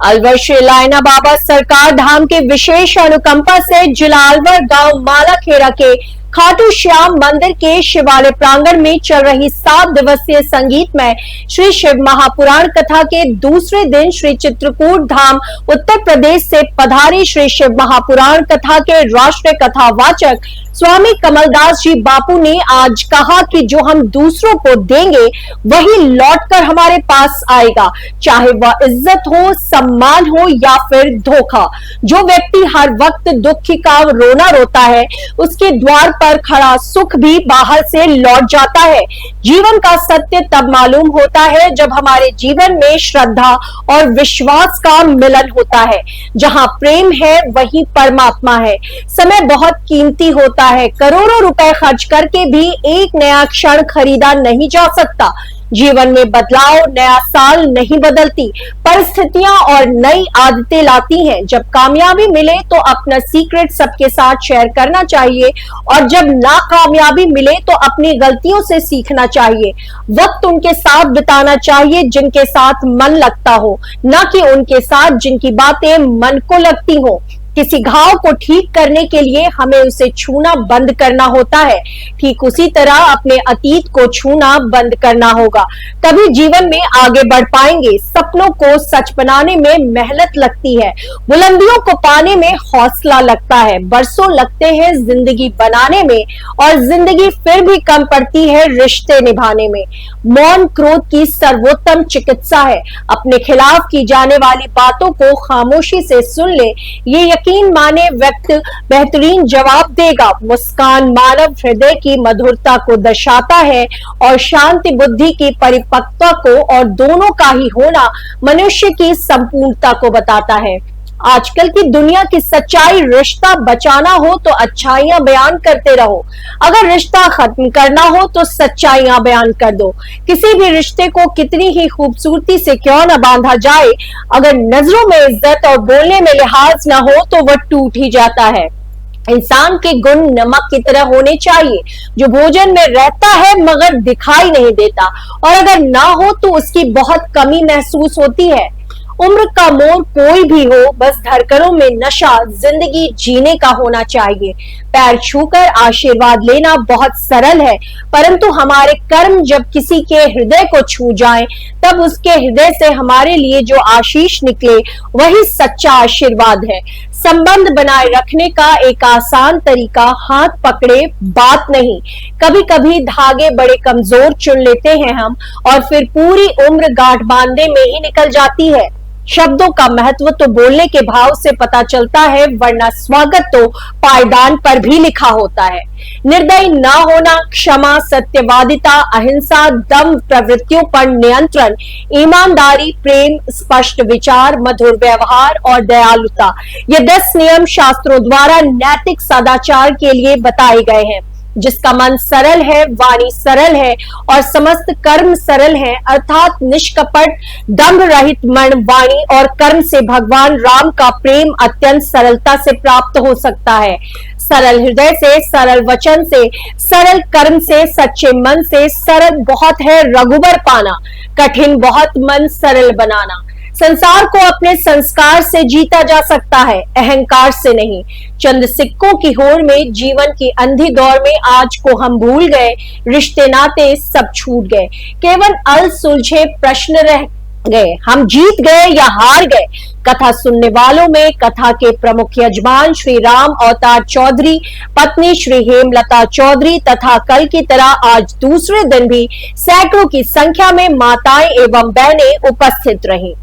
अलवर श्री लायना बाबा सरकार धाम के विशेष अनुकंपा से जिलालवर गांव मालाखेड़ा के खाटू श्याम मंदिर के शिवालय प्रांगण में चल रही 7 दिवसीय संगीतमय श्री शिव महापुराण कथा के दूसरे दिन श्री चित्रकूट धाम उत्तर प्रदेश से पधारी श्री शिव महापुराण कथा के राष्ट्रीय कथावाचक स्वामी कमलदास जी बापू ने आज कहा कि जो हम दूसरों को देंगे वही लौटकर हमारे पास आएगा, चाहे वह इज्जत हो, सम्मान हो या फिर धोखा। जो व्यक्ति हर वक्त दुखी का रोना रोता है, उसके द्वार पर खड़ा सुख भी बाहर से लौट जाता है। जीवन का सत्य तब मालूम होता है जब हमारे जीवन में श्रद्धा और विश्वास का मिलन होता है। जहाँ प्रेम है वही परमात्मा है। समय बहुत कीमती होता है, करोड़ों रुपए खर्च करके भी एक नया क्षण खरीदा नहीं जा सकता। जीवन में बदलाव नया साल नहीं बदलती, परिस्थितियां और नई आदतें लाती हैं। जब कामयाबी मिले तो अपना सीक्रेट सबके साथ शेयर करना चाहिए और जब नाकामयाबी मिले तो अपनी गलतियों से सीखना चाहिए। वक्त उनके साथ बिताना चाहिए जिनके साथ मन लगता हो, न कि उनके साथ जिनकी बातें मन को लगती हो। किसी घाव को ठीक करने के लिए हमें उसे छूना बंद करना होता है, ठीक उसी तरह अपने अतीत को छूना बंद करना होगा, तभी जीवन में आगे बढ़ पाएंगे। सपनों को सच बनाने में मेहनत लगती है, बुलंदियों को पाने में हौसला लगता है, बरसों लगते हैं जिंदगी बनाने में और जिंदगी फिर भी कम पड़ती है रिश्ते निभाने में। मौन क्रोध की सर्वोत्तम चिकित्सा है। अपने खिलाफ की जाने वाली बातों को खामोशी से सुन ले, ये यकीन माने व्यक्ति बेहतरीन जवाब देगा। मुस्कान मानव हृदय की मधुरता को दर्शाता है और शांति बुद्धि की परिपक्वता को और दोनों का ही होना मनुष्य की संपूर्णता को बताता है। आजकल की दुनिया की सच्चाई, रिश्ता बचाना हो तो अच्छाइयां बयान करते रहो, अगर रिश्ता खत्म करना हो तो सच्चाइयां बयान कर दो। किसी भी रिश्ते को कितनी ही खूबसूरती से क्यों न बांधा जाए, अगर नजरों में इज्जत और बोलने में लिहाज न हो तो वह टूट ही जाता है। इंसान के गुण नमक की तरह होने चाहिए, जो भोजन में रहता है मगर दिखाई नहीं देता, और अगर ना हो तो उसकी बहुत कमी महसूस होती है। उम्र का मोर कोई भी हो, बस धड़कनों में नशा जिंदगी जीने का होना चाहिए। पैर छूकर आशीर्वाद लेना बहुत सरल है, परंतु हमारे कर्म जब किसी के हृदय को छू जाएं, तब उसके हृदय से हमारे लिए जो आशीष निकले वही सच्चा आशीर्वाद है। संबंध बनाए रखने का एक आसान तरीका हाथ पकड़े बात नहीं। कभी कभी धागे बड़े कमजोर चुन लेते हैं हम, और फिर पूरी उम्र गांठ बांधने में ही निकल जाती है। शब्दों का महत्व तो बोलने के भाव से पता चलता है, वरना स्वागत तो पायदान पर भी लिखा होता है। निर्दयी न होना, क्षमा, सत्यवादिता, अहिंसा, दम, प्रवृत्तियों पर नियंत्रण, ईमानदारी, प्रेम, स्पष्ट विचार, मधुर व्यवहार और दयालुता, ये 10 नियम शास्त्रों द्वारा नैतिक सदाचार के लिए बताए गए हैं। जिसका मन सरल है, वाणी सरल है और समस्त कर्म सरल है, अर्थात निष्कपट दंभ रहित मन, वाणी और कर्म से भगवान राम का प्रेम अत्यंत सरलता से प्राप्त हो सकता है। सरल हृदय से, सरल वचन से, सरल कर्म से, सच्चे मन से सरल बहुत है रघुबर पाना, कठिन बहुत मन सरल बनाना। संसार को अपने संस्कार से जीता जा सकता है, अहंकार से नहीं। चंद सिक्कों की होड़ में जीवन की अंधी दौड़ में आज को हम भूल गए, रिश्ते नाते सब छूट गए, केवल अल सुलझे प्रश्न रह गए, हम जीत गए या हार गए। कथा सुनने वालों में कथा के प्रमुख यजमान श्री राम अवतार चौधरी, पत्नी श्री हेमलता चौधरी तथा कल की तरह आज दूसरे दिन भी सैकड़ों की संख्या में माताएं एवं बहनें उपस्थित रहीं।